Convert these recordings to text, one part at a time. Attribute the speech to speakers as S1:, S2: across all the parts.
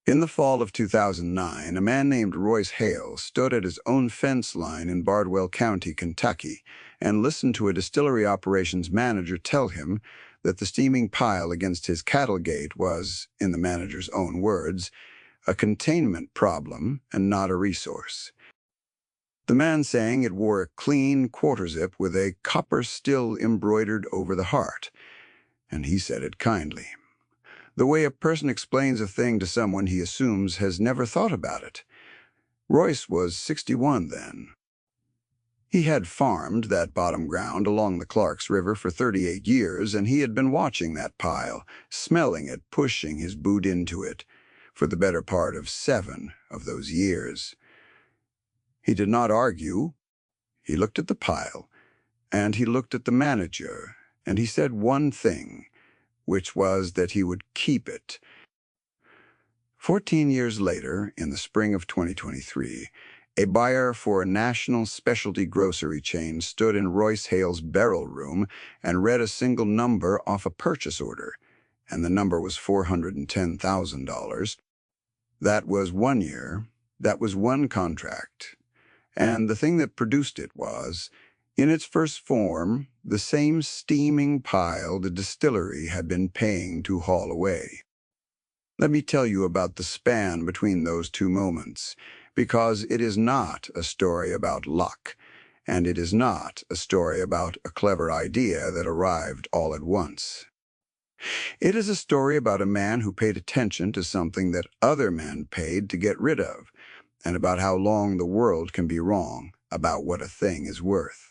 S1: In the fall of 2009, a man named Royce Hale stood at his own fence line in Bardwell County, Kentucky, and listened to a distillery operations manager tell him that the steaming pile against his cattle gate was, in the manager's own words, a containment problem and not a resource. The man saying it wore a clean quarter-zip with a copper still embroidered over the heart, and he said it kindly. The way a person explains a thing to someone he assumes has never thought about it. Royce was 61 then. He had farmed that bottom ground along the Clarks River for 38 years, and he had been watching that pile, smelling it, pushing his boot into it, for the better part of 7 of those years. He did not argue. He looked at the pile, and he looked at the manager, and he said one thing, which was that he would keep it. 14 years later, in the spring of 2023, a buyer for a national specialty grocery chain stood in Royce Hale's barrel room and read a single number off a purchase order, and the number was $410,000. That was 1 year, that was one contract, and the thing that produced it was, in its first form, the same steaming pile the distillery had been paying to haul away. Let me tell you about the span between those two moments, because it is not a story about luck, and it is not a story about a clever idea that arrived all at once. It is a story about a man who paid attention to something that other men paid to get rid of, and about how long the world can be wrong about what a thing is worth.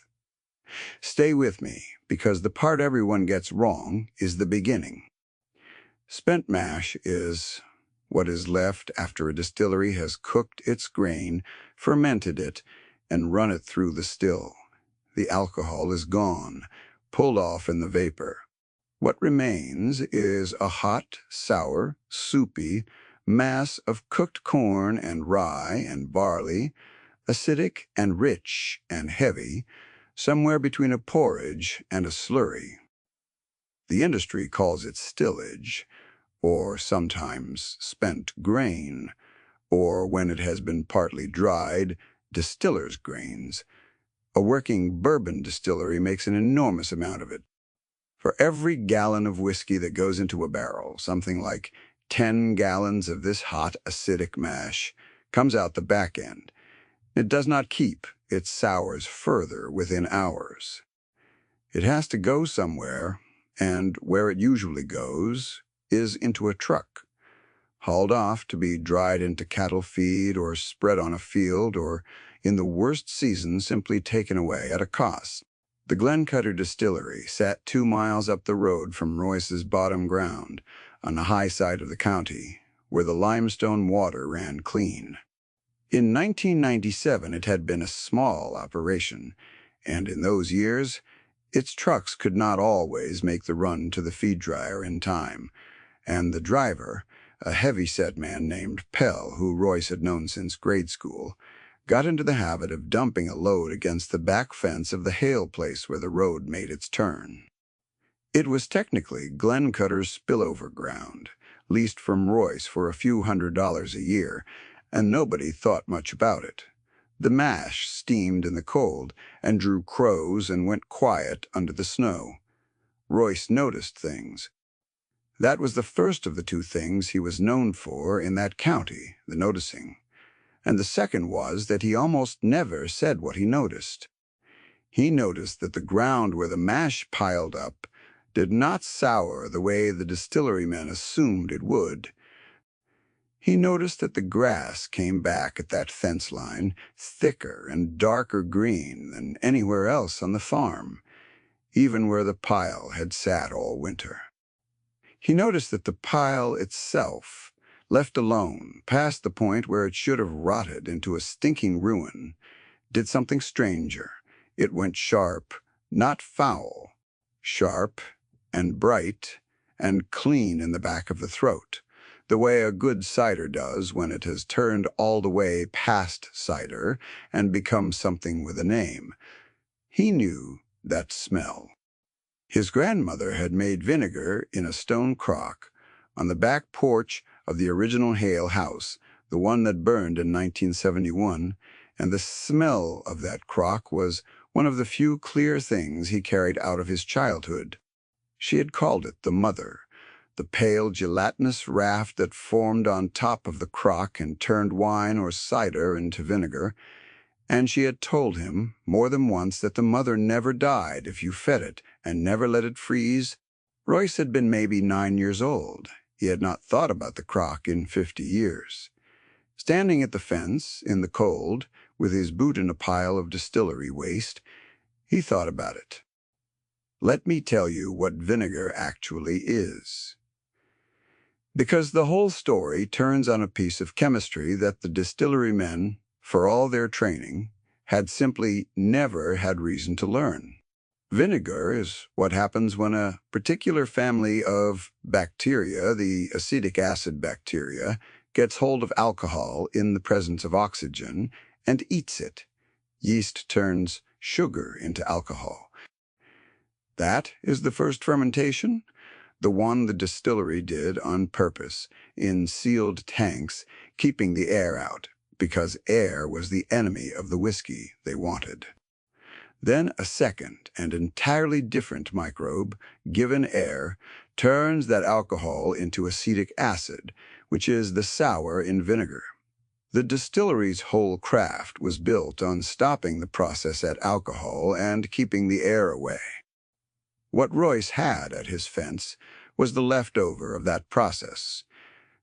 S1: Stay with me, because the part everyone gets wrong is the beginning. Spent mash is what is left after a distillery has cooked its grain, fermented it, and run it through the still. The alcohol is gone, pulled off in the vapor. What remains is a hot, sour, soupy mass of cooked corn and rye and barley, acidic and rich and heavy, somewhere between a porridge and a slurry. The industry calls it stillage, or sometimes spent grain, or when it has been partly dried, distiller's grains. A working bourbon distillery makes an enormous amount of it. For every gallon of whiskey that goes into a barrel, something like 10 gallons of this hot, acidic mash comes out the back end. It does not keep. It sours further within hours. It has to go somewhere, and where it usually goes is into a truck, hauled off to be dried into cattle feed or spread on a field or, in the worst season, simply taken away at a cost. The Glencutter Distillery sat 2 miles up the road from Royce's bottom ground, on the high side of the county, where the limestone water ran clean. In 1997, it had been a small operation, and in those years, its trucks could not always make the run to the feed dryer in time, and the driver, a heavy-set man named Pell, who Royce had known since grade school, got into the habit of dumping a load against the back fence of the Hale place where the road made its turn. It was technically Glencutter's spillover ground, leased from Royce for a few $100s a year, and nobody thought much about it. The mash steamed in the cold and drew crows and went quiet under the snow. Royce noticed things. That was the first of the 2 things he was known for in that county, the noticing. And the second was that he almost never said what he noticed. He noticed that the ground where the mash piled up did not sour the way the distillery men assumed it would. He noticed that the grass came back at that fence line thicker and darker green than anywhere else on the farm, even where the pile had sat all winter. He noticed that the pile itself, left alone past the point where it should have rotted into a stinking ruin, did something stranger. It went sharp, not foul, sharp and bright and clean in the back of the throat, the way a good cider does when it has turned all the way past cider and become something with a name. He knew that smell. His grandmother had made vinegar in a stone crock on the back porch of the original Hale house, the one that burned in 1971, and the smell of that crock was one of the few clear things he carried out of his childhood. She had called it the mother, the pale gelatinous raft that formed on top of the crock and turned wine or cider into vinegar, and she had told him more than once that the mother never died if you fed it and never let it freeze. Royce had been maybe 9 years old. He had not thought about the crock in 50 years. Standing at the fence, in the cold, with his boot in a pile of distillery waste, he thought about it. Let me tell you what vinegar actually is. Because the whole story turns on a piece of chemistry that the distillery men, for all their training, had simply never had reason to learn. Vinegar is what happens when a particular family of bacteria, the acetic acid bacteria, gets hold of alcohol in the presence of oxygen and eats it. Yeast turns sugar into alcohol. That is the first fermentation, the one the distillery did on purpose, in sealed tanks, keeping the air out, because air was the enemy of the whiskey they wanted. Then a second and entirely different microbe, given air, turns that alcohol into acetic acid, which is the sour in vinegar. The distillery's whole craft was built on stopping the process at alcohol and keeping the air away. What Royce had at his fence was the leftover of that process,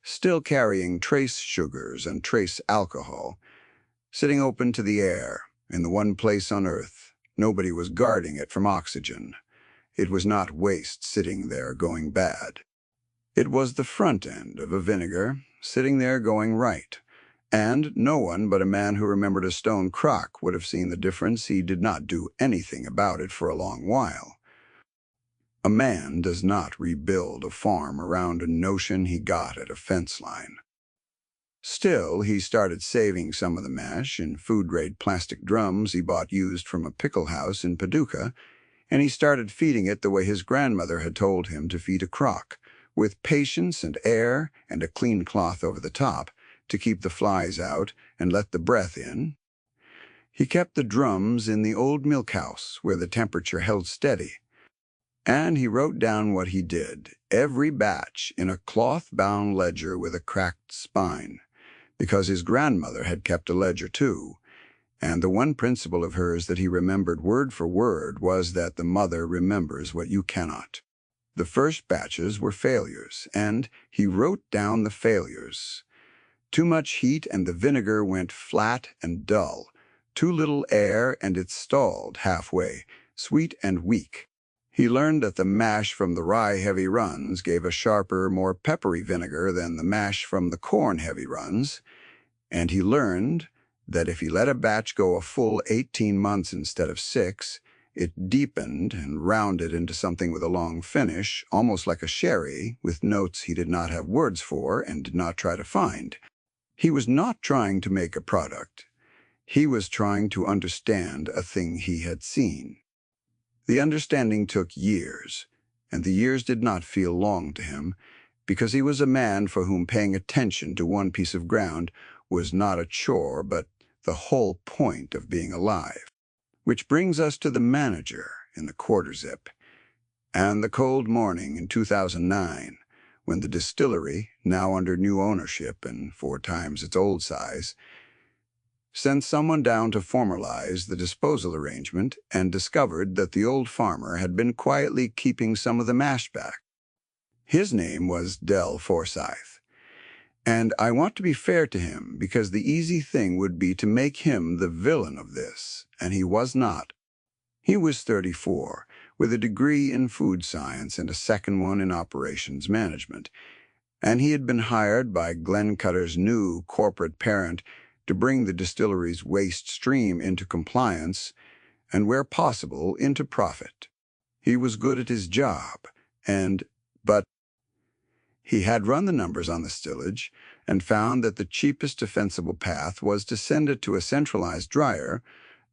S1: still carrying trace sugars and trace alcohol, sitting open to the air in the one place on earth. Nobody was guarding it from oxygen. It was not waste sitting there going bad. It was the front end of a vinegar sitting there going right, and no one but a man who remembered a stone crock would have seen the difference. He did not do anything about it for a long while. A man does not rebuild a farm around a notion he got at a fence line. Still, he started saving some of the mash in food-grade plastic drums he bought used from a pickle house in Paducah, and he started feeding it the way his grandmother had told him to feed a crock, with patience and air and a clean cloth over the top to keep the flies out and let the breath in. He kept the drums in the old milk house where the temperature held steady, and he wrote down what he did, every batch, in a cloth-bound ledger with a cracked spine, because his grandmother had kept a ledger too, and the one principle of hers that he remembered word for word was that the mother remembers what you cannot. The first batches were failures, and he wrote down the failures. Too much heat and the vinegar went flat and dull. Too little air and it stalled halfway, sweet and weak. He learned that the mash from the rye-heavy runs gave a sharper, more peppery vinegar than the mash from the corn-heavy runs, and he learned that if he let a batch go a full 18 months instead of 6, it deepened and rounded into something with a long finish, almost like a sherry, with notes he did not have words for and did not try to find. He was not trying to make a product. He was trying to understand a thing he had seen. The understanding took years, and the years did not feel long to him, because he was a man for whom paying attention to one piece of ground was not a chore, but the whole point of being alive. Which brings us to the manager in the quarter zip, and the cold morning in 2009, when the distillery, now under new ownership and 4 times its old size, sent someone down to formalize the disposal arrangement and discovered that the old farmer had been quietly keeping some of the mash back. His name was Del Forsyth, and I want to be fair to him because the easy thing would be to make him the villain of this, and he was not. He was 34, with a degree in food science and a second one in operations management, and he had been hired by Glencutter's new corporate parent to bring the distillery's waste stream into compliance and, where possible, into profit. He was good at his job, but he had run the numbers on the stillage and found that the cheapest defensible path was to send it to a centralized dryer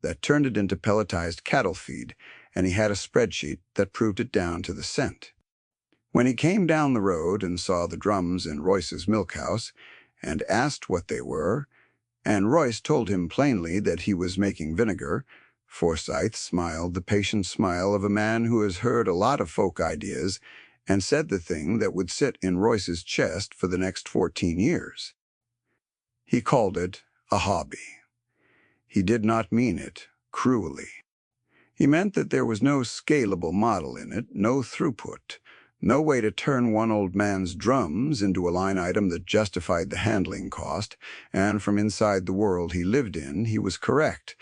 S1: that turned it into pelletized cattle feed, and he had a spreadsheet that proved it down to the cent. When he came down the road and saw the drums in Royce's milk house and asked what they were, and Royce told him plainly that he was making vinegar, Forsyth smiled the patient smile of a man who has heard a lot of folk ideas and said the thing that would sit in Royce's chest for the next 14 years. He called it a hobby. He did not mean it cruelly. He meant that there was no scalable model in it, no throughput, no way to turn one old man's drums into a line item that justified the handling cost, and from inside the world he lived in, he was correct.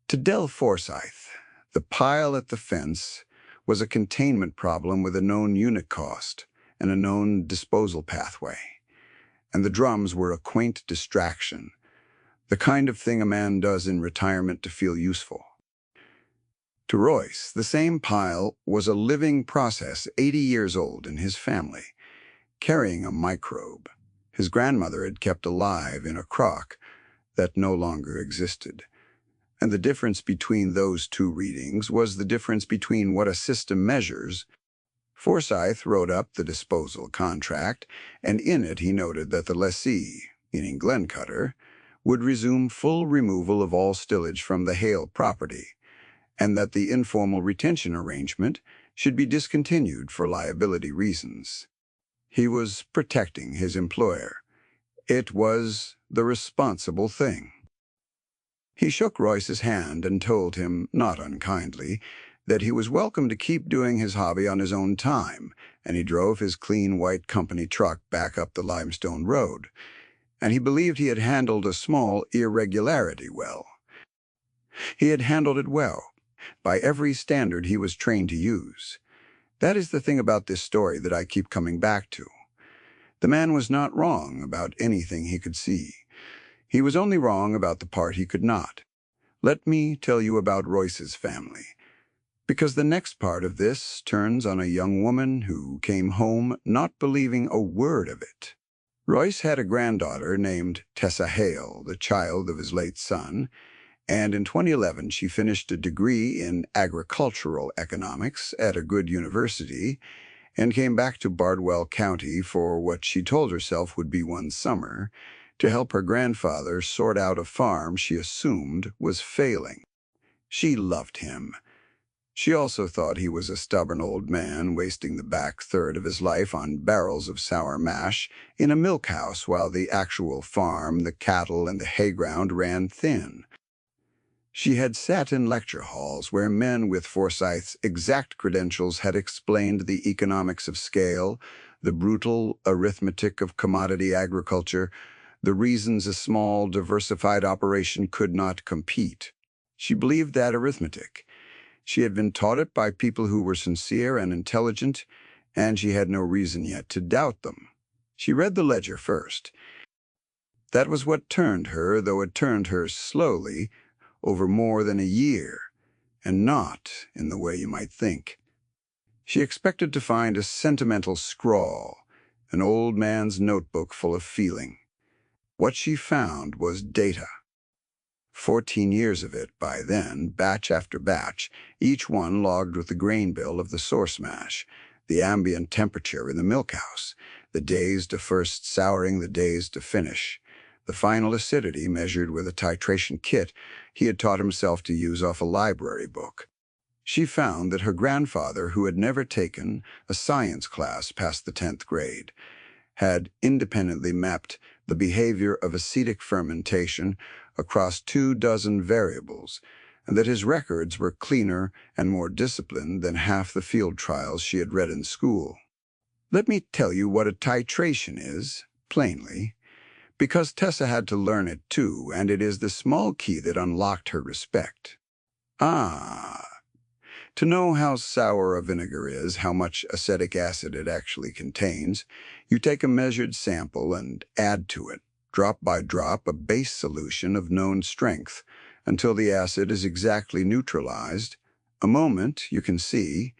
S1: To Del Forsyth, the pile at the fence was a containment problem with a known unit cost and a known disposal pathway. And the drums were a quaint distraction, the kind of thing a man does in retirement to feel useful. To Royce, the same pile was a living process 80 years old in his family, carrying a microbe his grandmother had kept alive in a crock that no longer existed. And the difference between those two readings was the difference between what a system measures. Forsyth wrote up the disposal contract, and in it he noted that the lessee, meaning Glencutter, would resume full removal of all stillage from the Hale property, and that the informal retention arrangement should be discontinued for liability reasons. He was protecting his employer. It was the responsible thing. He shook Royce's hand and told him, not unkindly, that he was welcome to keep doing his hobby on his own time, and he drove his clean white company truck back up the limestone road, and he believed he had handled a small irregularity well. He had handled it well, by every standard he was trained to use. That is the thing about this story that I keep coming back to. The man was not wrong about anything he could see. He was only wrong about the part he could not. Let me tell you about Royce's family, because the next part of this turns on a young woman who came home not believing a word of it. Royce had a granddaughter named Tessa Hale, the child of his late son, and in 2011 she finished a degree in agricultural economics at a good university and came back to Bardwell County for what she told herself would be one summer, to help her grandfather sort out a farm she assumed was failing. She loved him. She also thought he was a stubborn old man wasting the back third of his life on barrels of sour mash in a milk house while the actual farm, the cattle, and the hay ground ran thin. She had sat in lecture halls where men with Forsyth's exact credentials had explained the economics of scale, the brutal arithmetic of commodity agriculture, the reasons a small, diversified operation could not compete. She believed that arithmetic. She had been taught it by people who were sincere and intelligent, and she had no reason yet to doubt them. She read the ledger first. That was what turned her, though it turned her slowly, over more than a year, and not in the way you might think. She expected to find a sentimental scrawl, an old man's notebook full of feeling. What she found was data. 14 years of it by then, batch after batch, each one logged with the grain bill of the source mash, the ambient temperature in the milk house, the days to first souring, the days to finish, the final acidity measured with a titration kit he had taught himself to use off a library book. She found that her grandfather, who had never taken a science class past the 10th grade, had independently mapped the behavior of acetic fermentation across 24 variables, and that his records were cleaner and more disciplined than half the field trials she had read in school. Let me tell you what a titration is, plainly, because Tessa had to learn it too, and it is the small key that unlocked her respect. To know how sour a vinegar is, how much acetic acid it actually contains, you take a measured sample and add to it, drop by drop, a base solution of known strength, until the acid is exactly neutralized. A moment, you can see.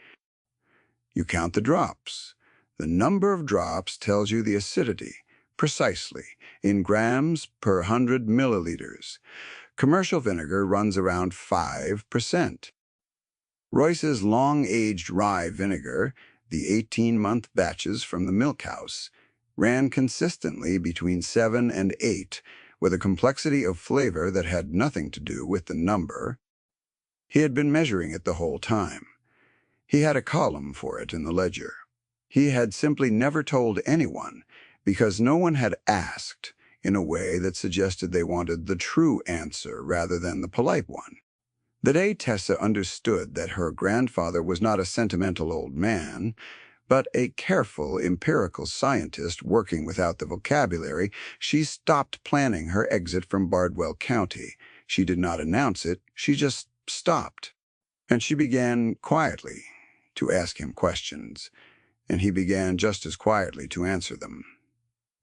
S1: You count the drops. The number of drops tells you the acidity, precisely, in grams per 100 milliliters. Commercial vinegar runs around 5%. Royce's long-aged rye vinegar, the 18-month batches from the milk house, ran consistently between 7 and 8, with a complexity of flavor that had nothing to do with the number. He had been measuring it the whole time. He had a column for it in the ledger. He had simply never told anyone because no one had asked in a way that suggested they wanted the true answer rather than the polite one. The day Tessa understood that her grandfather was not a sentimental old man, but a careful empirical scientist working without the vocabulary, she stopped planning her exit from Bardwell County. She did not announce it, she just stopped. And she began quietly to ask him questions, and he began just as quietly to answer them.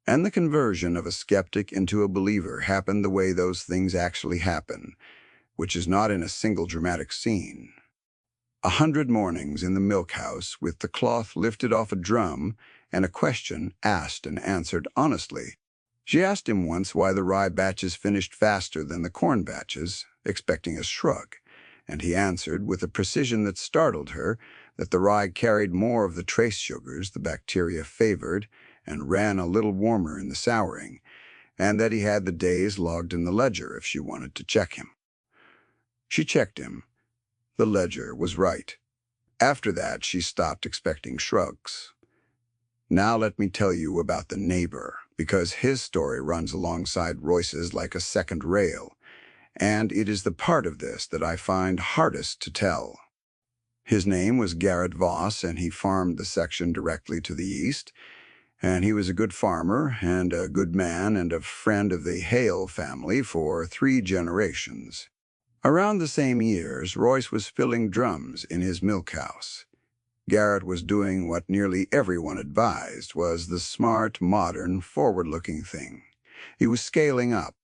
S1: And the conversion of a skeptic into a believer happened the way those things actually happen, which is not in a single dramatic scene. 100 mornings in the milk house with the cloth lifted off a drum and a question asked and answered honestly. She asked him once why the rye batches finished faster than the corn batches, expecting a shrug, and he answered with a precision that startled her that the rye carried more of the trace sugars the bacteria favored and ran a little warmer in the souring, and that he had the days logged in the ledger if she wanted to check him. She checked him. The ledger was right. After that, she stopped expecting shrugs. Now let me tell you about the neighbor, because his story runs alongside Royce's like a second rail, and it is the part of this that I find hardest to tell. His name was Garrett Voss, and he farmed the section directly to the east, and he was a good farmer and a good man and a friend of the Hale family for 3 generations. Around the same years, Royce was filling drums in his milk house. Garrett was doing what nearly everyone advised was the smart, modern, forward-looking thing. He was scaling up.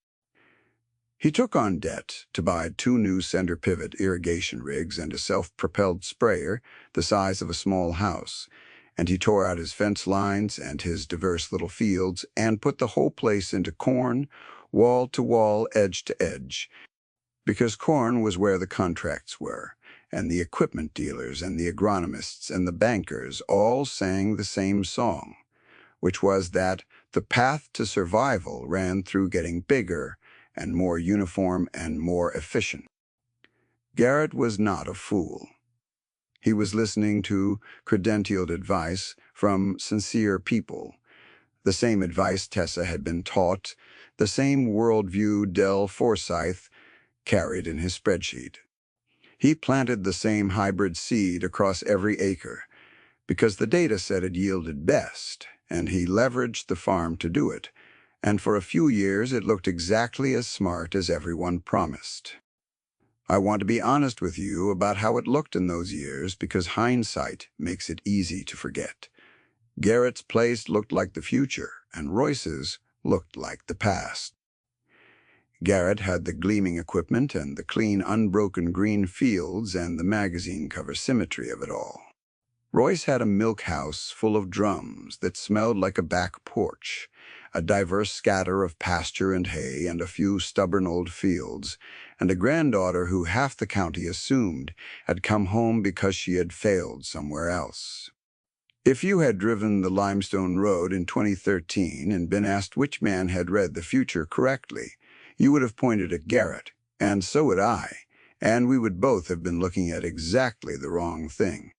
S1: He took on debt to buy 2 new center pivot irrigation rigs and a self-propelled sprayer the size of a small house, and he tore out his fence lines and his diverse little fields and put the whole place into corn, wall to wall, edge to edge, because corn was where the contracts were, and the equipment dealers and the agronomists and the bankers all sang the same song, which was that the path to survival ran through getting bigger and more uniform and more efficient. Garrett was not a fool. He was listening to credentialed advice from sincere people, the same advice Tessa had been taught, the same worldview Del Forsyth carried in his spreadsheet. He planted the same hybrid seed across every acre because the data said it yielded best, and he leveraged the farm to do it, and for a few years it looked exactly as smart as everyone promised. I want to be honest with you about how it looked in those years because hindsight makes it easy to forget. Garrett's place looked like the future, and Royce's looked like the past. Garrett had the gleaming equipment and the clean, unbroken green fields and the magazine cover symmetry of it all. Royce had a milk house full of drums that smelled like a back porch, a diverse scatter of pasture and hay and a few stubborn old fields, and a granddaughter who half the county assumed had come home because she had failed somewhere else. If you had driven the Limestone Road in 2013 and been asked which man had read the future correctly, you would have pointed at Garrett, and so would I, and we would both have been looking at exactly the wrong thing.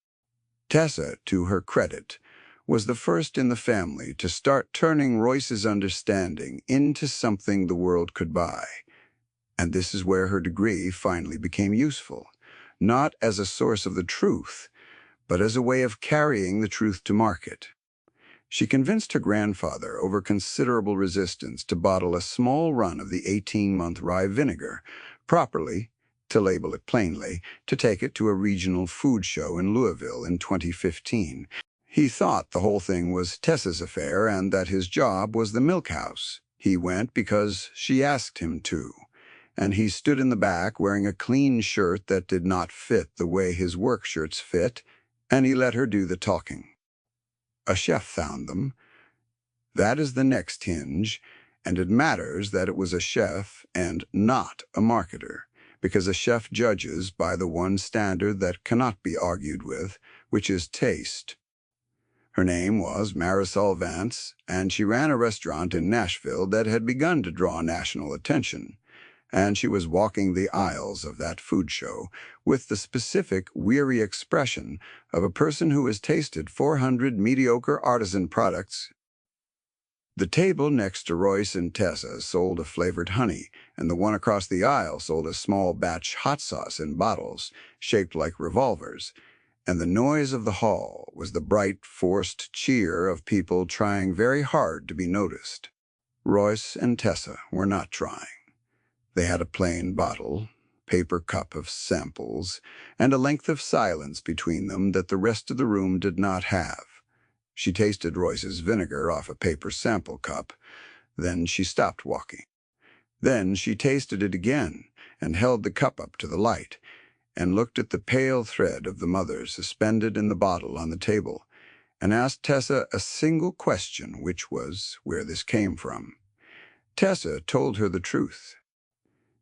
S1: Tessa, to her credit, was the first in the family to start turning Royce's understanding into something the world could buy. And this is where her degree finally became useful, not as a source of the truth, but as a way of carrying the truth to market. She convinced her grandfather over considerable resistance to bottle a small run of the 18-month rye vinegar, properly, to label it plainly, to take it to a regional food show in Louisville in 2015. He thought the whole thing was Tessa's affair and that his job was the milk house. He went because she asked him to, and he stood in the back wearing a clean shirt that did not fit the way his work shirts fit, and he let her do the talking. A chef found them. That is the next hinge, and it matters that it was a chef and not a marketer, because a chef judges by the one standard that cannot be argued with, which is taste. Her name was Marisol Vance, and she ran a restaurant in Nashville that had begun to draw national attention. And she was walking the aisles of that food show with the specific, weary expression of a person who has tasted 400 mediocre artisan products. The table next to Royce and Tessa sold a flavored honey, and the one across the aisle sold a small batch hot sauce in bottles, shaped like revolvers. And the noise of the hall was the bright, forced cheer of people trying very hard to be noticed. Royce and Tessa were not trying. They had a plain bottle, paper cup of samples, and a length of silence between them that the rest of the room did not have. She tasted Royce's vinegar off a paper sample cup. Then she stopped walking. Then she tasted it again and held the cup up to the light and looked at the pale thread of the mother suspended in the bottle on the table and asked Tessa a single question, which was where this came from. Tessa told her the truth.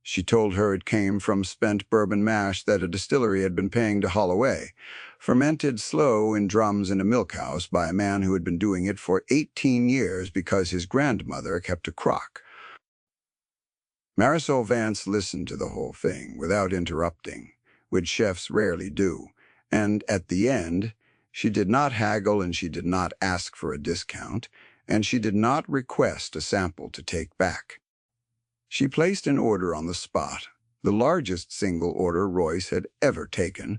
S1: She told her it came from spent bourbon mash that a distillery had been paying to haul away, fermented slow in drums in a milk house by a man who had been doing it for 18 years because his grandmother kept a crock. Marisol Vance listened to the whole thing without interrupting, which chefs rarely do, and at the end, she did not haggle and she did not ask for a discount, and she did not request a sample to take back. She placed an order on the spot, the largest single order Royce had ever taken,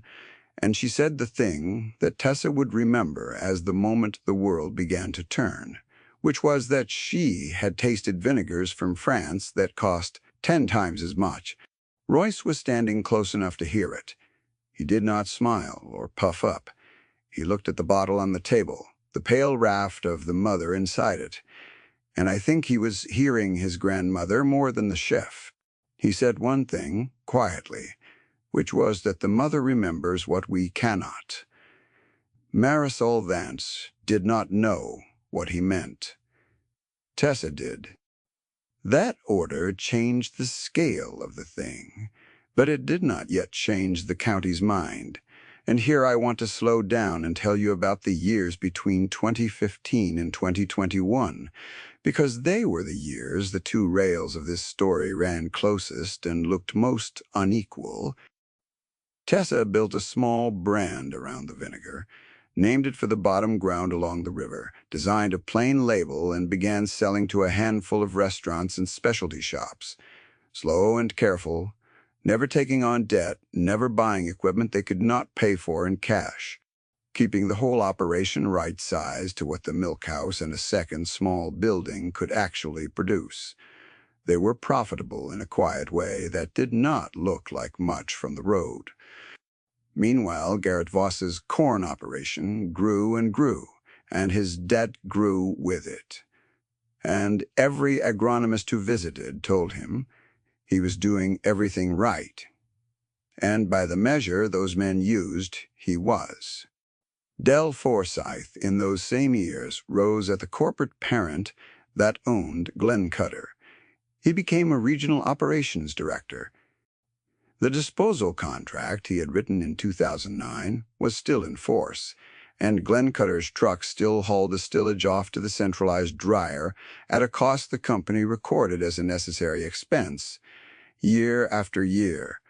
S1: and she said the thing that Tessa would remember as the moment the world began to turn, which was that she had tasted vinegars from France that cost 10 times as much. Royce was standing close enough to hear it. He did not smile or puff up. He looked at the bottle on the table, the pale raft of the mother inside it, and I think he was hearing his grandmother more than the chef. He said one thing, quietly, which was that the mother remembers what we cannot. Marisol Vance did not know what he meant. Tessa did. That order changed the scale of the thing, but it did not yet change the county's mind. And here I want to slow down and tell you about the years between 2015 and 2021, because they were the years the two rails of this story ran closest and looked most unequal. Tessa built a small brand around the vinegar, named it for the bottom ground along the river, designed a plain label, and began selling to a handful of restaurants and specialty shops. Slow and careful, never taking on debt, never buying equipment they could not pay for in cash, keeping the whole operation right-sized to what the milk house and a second small building could actually produce. They were profitable in a quiet way that did not look like much from the road. Meanwhile, Garrett Voss's corn operation grew and grew, and his debt grew with it. And every agronomist who visited told him he was doing everything right. And by the measure those men used, he was. Del Forsyth, in those same years, rose at the corporate parent that owned Glencutter. He became a regional operations director. The disposal contract he had written in 2009 was still in force, and Glencutter's trucks still hauled the stillage off to the centralized dryer at a cost the company recorded as a necessary expense, year after year,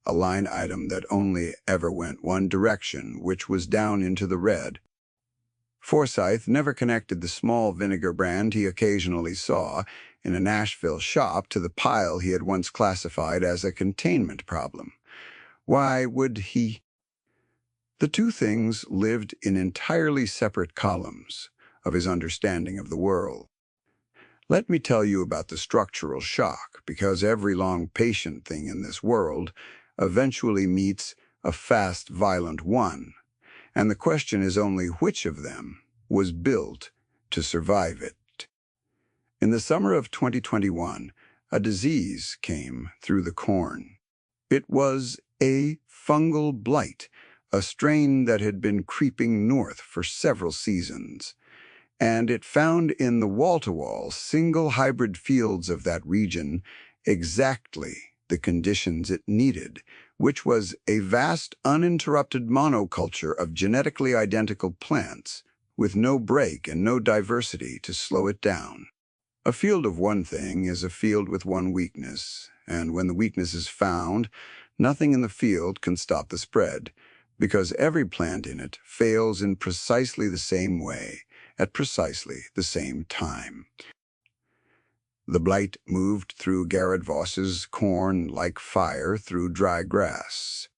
S1: a line item that only ever went one direction, which was down into the red. Forsyth never connected the small vinegar brand he occasionally saw in a Nashville shop to the pile he had once classified as a containment problem. Why would he? The two things lived in entirely separate columns of his understanding of the world. Let me tell you about the structural shock, because every long, patient thing in this world eventually meets a fast, violent one, and the question is only which of them was built to survive it. In the summer of 2021, a disease came through the corn. It was a fungal blight, a strain that had been creeping north for several seasons, and it found in the wall-to-wall single hybrid fields of that region exactly the conditions it needed, which was a vast uninterrupted monoculture of genetically identical plants with no break and no diversity to slow it down. A field of one thing is a field with one weakness, and when the weakness is found, nothing in the field can stop the spread, because every plant in it fails in precisely the same way, at precisely the same time. The blight moved through Garrett Voss's corn like fire through dry grass.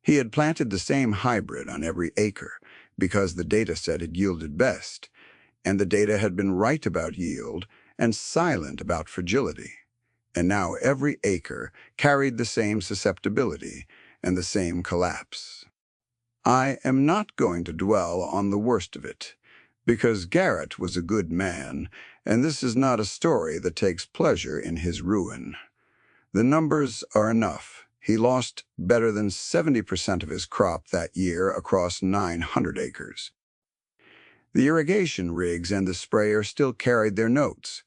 S1: He had planted the same hybrid on every acre, because the data set had yielded best, and the data had been right about yield and silent about fragility. And now every acre carried the same susceptibility and the same collapse. I am not going to dwell on the worst of it, because Garrett was a good man, and this is not a story that takes pleasure in his ruin. The numbers are enough. He lost better than 70% of his crop that year across 900 acres. The irrigation rigs and the sprayer still carried their notes,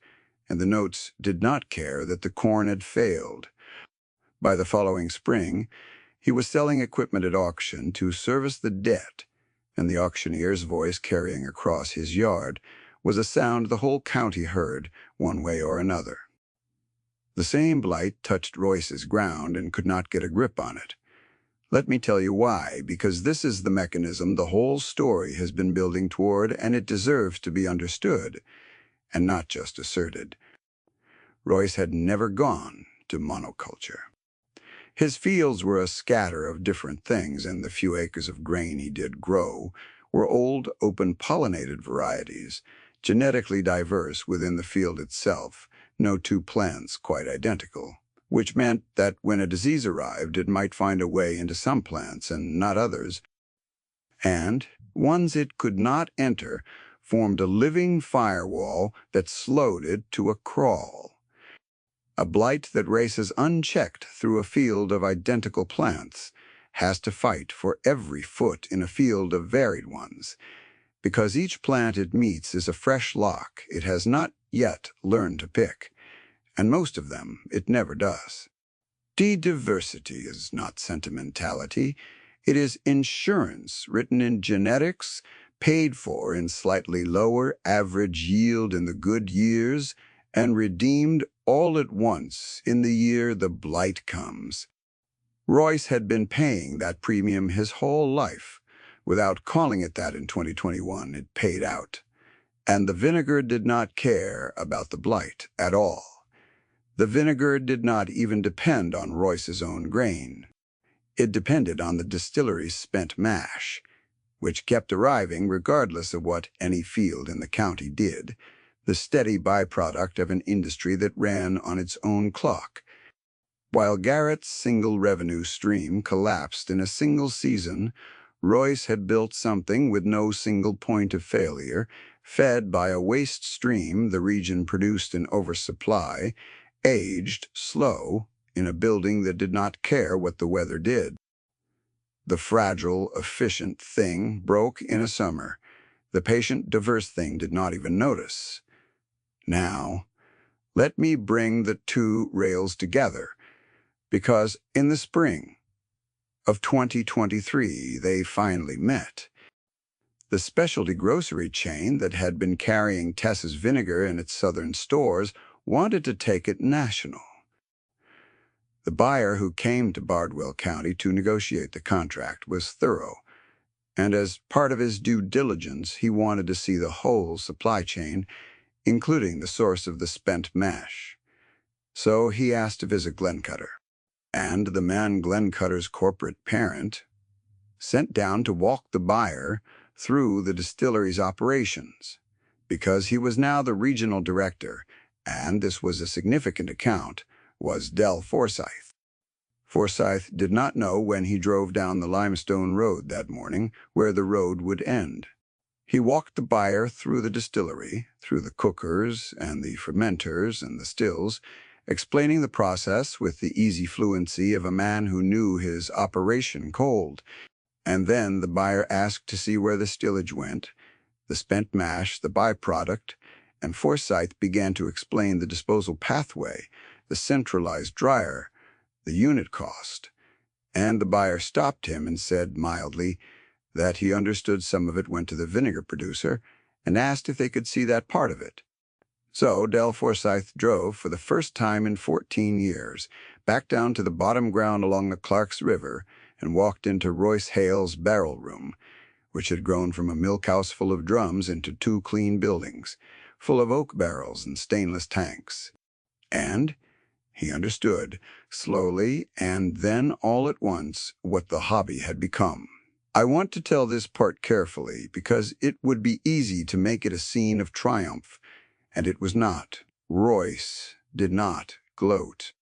S1: and the notes did not care that the corn had failed. By the following spring, he was selling equipment at auction to service the debt, and the auctioneer's voice carrying across his yard was a sound the whole county heard, one way or another. The same blight touched Royce's ground and could not get a grip on it. Let me tell you why, because this is the mechanism the whole story has been building toward, and it deserves to be understood, and not just asserted. Royce had never gone to monoculture. His fields were a scatter of different things, and the few acres of grain he did grow were old, open-pollinated varieties, genetically diverse within the field itself, no two plants quite identical, which meant that when a disease arrived, it might find a way into some plants and not others, and ones it could not enter formed a living firewall that slowed it to a crawl. A blight that races unchecked through a field of identical plants has to fight for every foot in a field of varied ones, because each plant it meets is a fresh lock it has not yet learned to pick, and most of them it never does. Diversity is not sentimentality. It is insurance written in genetics, paid for in slightly lower average yield in the good years, and redeemed all at once in the year the blight comes. Royce had been paying that premium his whole life. Without calling it that in 2021, it paid out. And the vinegar did not care about the blight at all. The vinegar did not even depend on Royce's own grain. It depended on the distillery's spent mash, which kept arriving regardless of what any field in the county did, the steady byproduct of an industry that ran on its own clock. While Garrett's single revenue stream collapsed in a single season, Royce had built something with no single point of failure, fed by a waste stream the region produced in oversupply, aged, slow, in a building that did not care what the weather did. The fragile, efficient thing broke in a summer. The patient, diverse thing did not even notice. Now, let me bring the two rails together, because in the spring of 2023, they finally met. The specialty grocery chain that had been carrying Tess's vinegar in its southern stores wanted to take it national. The buyer who came to Bardwell County to negotiate the contract was thorough, and as part of his due diligence, he wanted to see the whole supply chain, including the source of the spent mash. So he asked to visit Glencutter, and the man Glencutter's corporate parent sent down to walk the buyer through the distillery's operations, because he was now the regional director, and this was a significant account, was Del Forsyth. Forsyth did not know when he drove down the limestone road that morning where the road would end. He walked the buyer through the distillery, through the cookers and the fermenters and the stills, explaining the process with the easy fluency of a man who knew his operation cold. And then the buyer asked to see where the stillage went, the spent mash, the byproduct, and Forsyth began to explain the disposal pathway, the centralized dryer, the unit cost. And the buyer stopped him and said mildly, that he understood some of it went to the vinegar producer, and asked if they could see that part of it. So Del Forsyth drove, for the first time in 14 years, back down to the bottom ground along the Clarks River and walked into Royce Hale's barrel room, which had grown from a milk house full of drums into two clean buildings, full of oak barrels and stainless tanks. And he understood, slowly and then all at once, what the hobby had become. I want to tell this part carefully because it would be easy to make it a scene of triumph, and it was not. Royce did not gloat.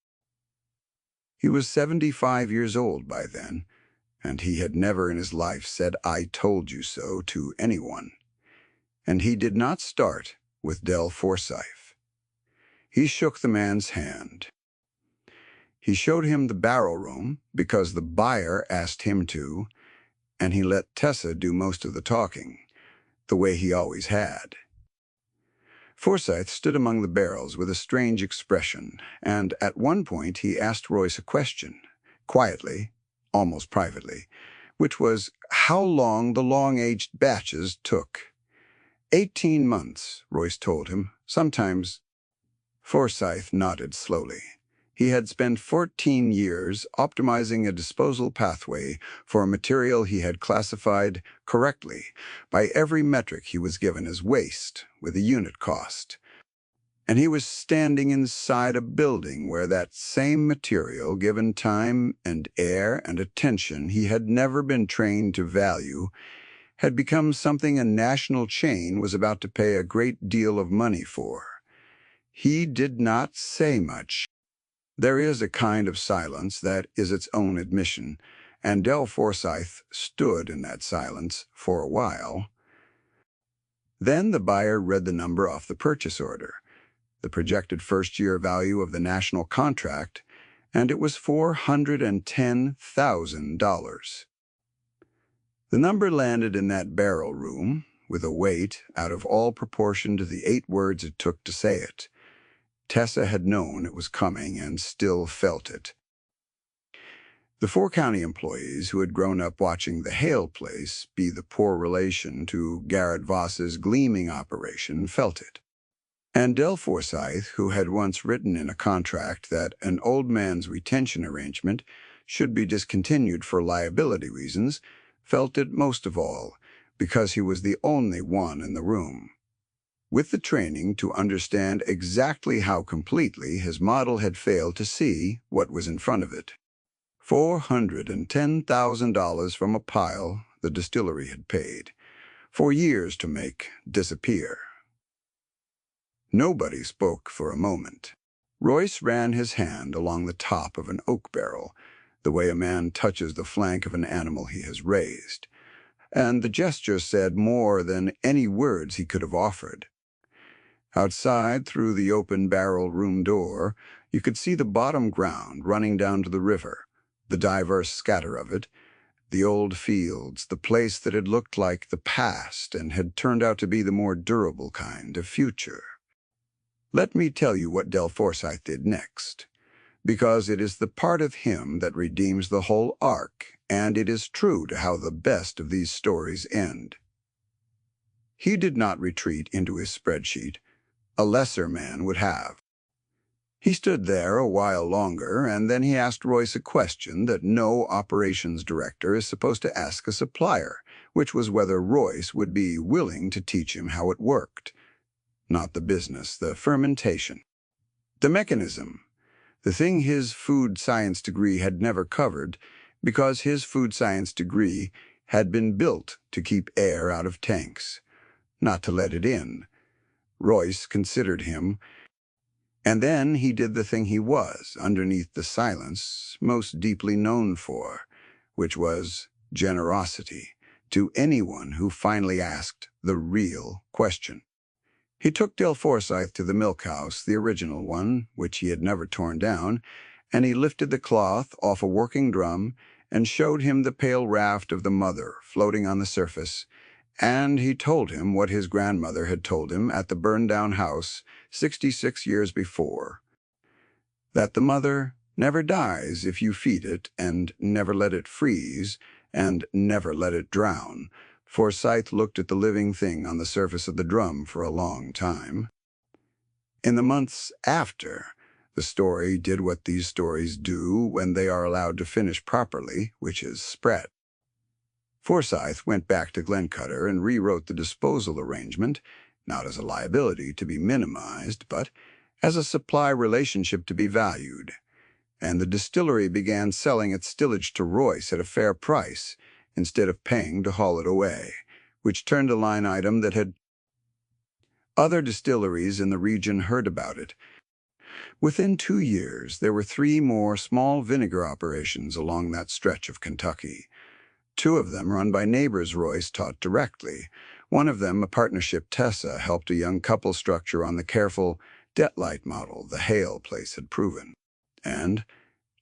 S1: He was 75 years old by then, and he had never in his life said "I told you so" to anyone. And he did not start with Del Forsyth. He shook the man's hand. He showed him the barrel room because the buyer asked him to, and he let Tessa do most of the talking, the way he always had. Forsyth stood among the barrels with a strange expression, and at one point he asked Royce a question, quietly, almost privately, which was how long the long-aged batches took. 18 months, Royce told him, sometimes. Forsyth nodded slowly. He had spent 14 years optimizing a disposal pathway for a material he had classified correctly by every metric he was given as waste, with a unit cost. And he was standing inside a building where that same material, given time and air and attention he had never been trained to value, had become something a national chain was about to pay a great deal of money for. He did not say much. There is a kind of silence that is its own admission, and Del Forsyth stood in that silence for a while. Then the buyer read the number off the purchase order, the projected first-year value of the national contract, and it was $410,000. The number landed in that barrel room with a weight out of all proportion to the 8 words it took to say it. Tessa had known it was coming and still felt it. The 4 county employees who had grown up watching the Hale place be the poor relation to Garrett Voss's gleaming operation felt it. And Del Forsyth, who had once written in a contract that an old man's retention arrangement should be discontinued for liability reasons, felt it most of all, because he was the only one in the room with the training to understand exactly how completely his model had failed to see what was in front of it. $410,000 from a pile the distillery had paid, for years to make disappear. Nobody spoke for a moment. Royce ran his hand along the top of an oak barrel, the way a man touches the flank of an animal he has raised, and the gesture said more than any words he could have offered. Outside, through the open barrel room door, you could see the bottom ground running down to the river, the diverse scatter of it, the old fields, the place that had looked like the past and had turned out to be the more durable kind of future. Let me tell you what Del Forsyth did next, because it is the part of him that redeems the whole arc, and it is true to how the best of these stories end. He did not retreat into his spreadsheet. A lesser man would have. He stood there a while longer, and then he asked Royce a question that no operations director is supposed to ask a supplier, which was whether Royce would be willing to teach him how it worked. Not the business, the fermentation. The mechanism, the thing his food science degree had never covered, because his food science degree had been built to keep air out of tanks, not to let it in. Royce considered him, and then he did the thing he was, underneath the silence, most deeply known for, which was generosity to anyone who finally asked the real question. He took Del Forsyth to the milk house, the original one, which he had never torn down, and he lifted the cloth off a working drum and showed him the pale raft of the mother floating on the surface, and he told him what his grandmother had told him at the burned-down house 66 years before, that the mother never dies if you feed it and never let it freeze, and never let it drown. Forsyth looked at the living thing on the surface of the drum for a long time. In the months after, the story did what these stories do when they are allowed to finish properly, which is spread. Forsyth went back to Glencutter and rewrote the disposal arrangement, not as a liability to be minimized, but as a supply relationship to be valued. And the distillery began selling its stillage to Royce at a fair price, instead of paying to haul it away, which turned a line item that had. Other distilleries in the region heard about it. Within 2 years, there were 3 more small vinegar operations along that stretch of Kentucky. 2 of them run by neighbors Royce taught directly. One of them, a partnership Tessa, helped a young couple structure on the careful debt-light model the Hale place had proven. And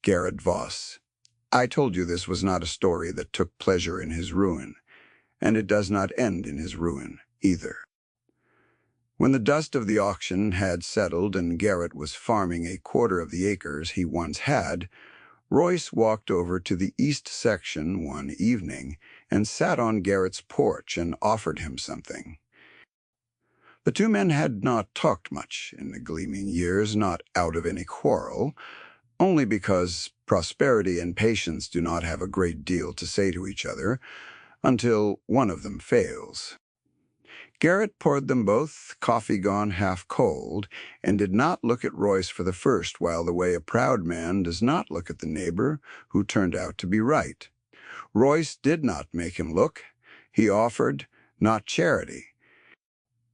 S1: Garrett Voss. I told you this was not a story that took pleasure in his ruin, and it does not end in his ruin either. When the dust of the auction had settled and Garrett was farming a quarter of the acres he once had, Royce walked over to the east section one evening and sat on Garrett's porch and offered him something. The 2 men had not talked much in the gleaming years, not out of any quarrel, only because prosperity and patience do not have a great deal to say to each other until one of them fails. Garrett poured them both coffee gone half cold, and did not look at Royce for the first while the way a proud man does not look at the neighbor who turned out to be right. Royce did not make him look. He offered, not charity.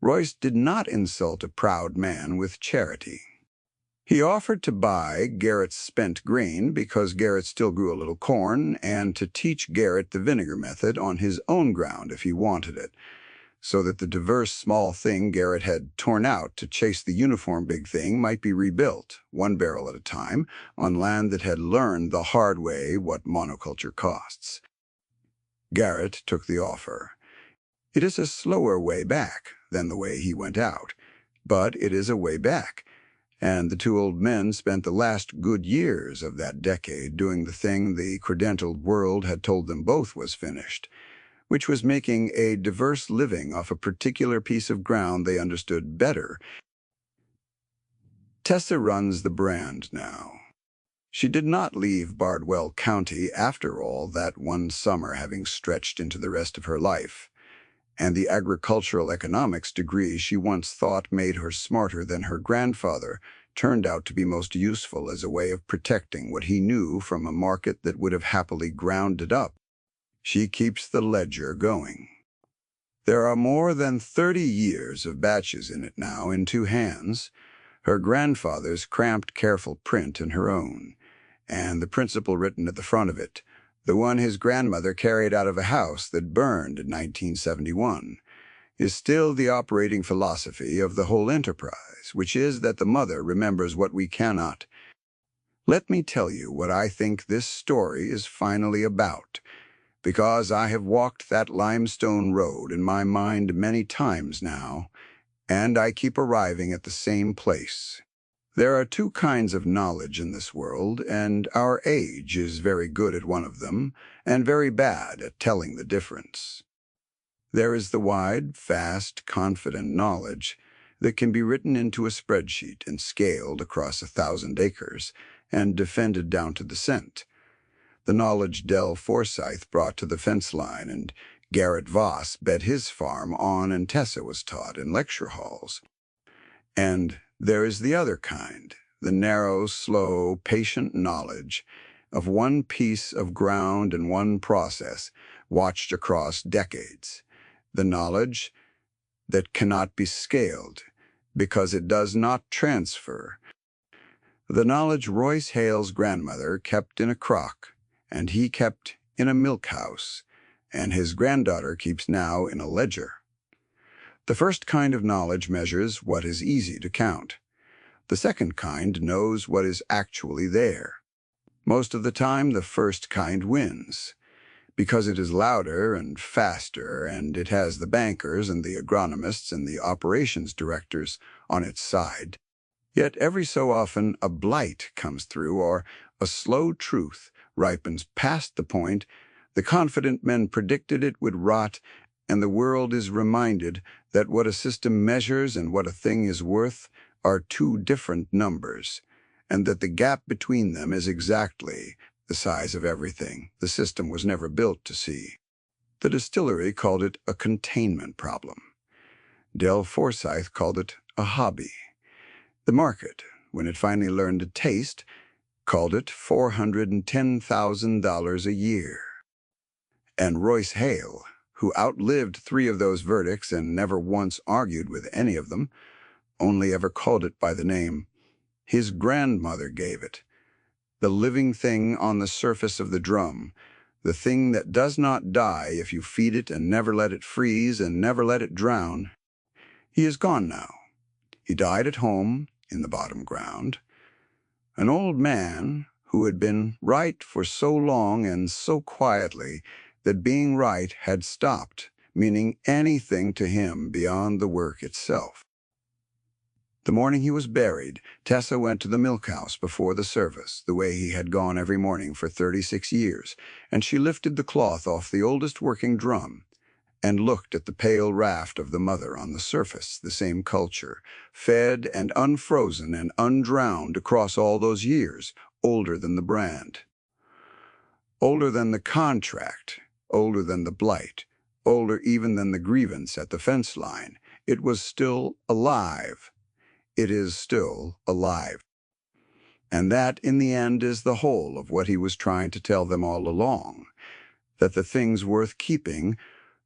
S1: Royce did not insult a proud man with charity. He offered to buy Garrett's spent grain because Garrett still grew a little corn, and to teach Garrett the vinegar method on his own ground if he wanted it, so that the diverse small thing Garrett had torn out to chase the uniform big thing might be rebuilt, 1 barrel at a time, on land that had learned the hard way what monoculture costs. Garrett took the offer. It is a slower way back than the way he went out, but it is a way back, and the 2 old men spent the last good years of that decade doing the thing the credentialed world had told them both was finished, which was making a diverse living off a particular piece of ground they understood better. Tessa runs the brand now. She did not leave Bardwell County after all that one summer, having stretched into the rest of her life, and the agricultural economics degree she once thought made her smarter than her grandfather turned out to be most useful as a way of protecting what he knew from a market that would have happily ground it up. She keeps the ledger going. There are more than 30 years of batches in it now in 2 hands, her grandfather's cramped, careful print and her own, and the principle written at the front of it, the one his grandmother carried out of a house that burned in 1971, is still the operating philosophy of the whole enterprise, which is that the mother remembers what we cannot. Let me tell you what I think this story is finally about, because I have walked that limestone road in my mind many times now, and I keep arriving at the same place. There are 2 kinds of knowledge in this world, and our age is very good at one of them, and very bad at telling the difference. There is the wide, fast, confident knowledge that can be written into a spreadsheet and scaled across 1,000 acres and defended down to the cent. The knowledge Del Forsyth brought to the fence line and Garrett Voss bet his farm on and Tessa was taught in lecture halls. And there is the other kind, the narrow, slow, patient knowledge of one piece of ground and one process watched across decades, the knowledge that cannot be scaled because it does not transfer, the knowledge Royce Hale's grandmother kept in a crock, and he kept in a milk house, and his granddaughter keeps now in a ledger. The first kind of knowledge measures what is easy to count. The second kind knows what is actually there. Most of the time, the first kind wins, because it is louder and faster, and it has the bankers and the agronomists and the operations directors on its side. Yet every so often a blight comes through, or a slow truth ripens past the point The confident men predicted it would rot, and the world is reminded that what a system measures and what a thing is worth are two different numbers, and that the gap between them is exactly the size of everything the system was never built to see. The distillery called it a containment problem. Del Forsyth called it a hobby. The market, when it finally learned to taste, called it $410,000 a year. And Royce Hale, who outlived 3 of those verdicts and never once argued with any of them, only ever called it by the name his grandmother gave it, the living thing on the surface of the drum, the thing that does not die if you feed it and never let it freeze and never let it drown. He is gone now. He died at home in the bottom ground. An old man who had been right for so long and so quietly that being right had stopped meaning anything to him beyond the work itself. The morning he was buried, Tessa went to the milk house before the service, the way he had gone every morning for 36 years, and she lifted the cloth off the oldest working drum and looked at the pale raft of the mother on the surface, the same culture, fed and unfrozen and undrowned across all those years, older than the brand, older than the contract, older than the blight, older even than the grievance at the fence line. It was still alive. It is still alive. And that, in the end, is the whole of what he was trying to tell them all along, that the things worth keeping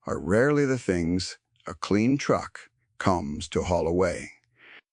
S1: are rarely the things a clean truck comes to haul away.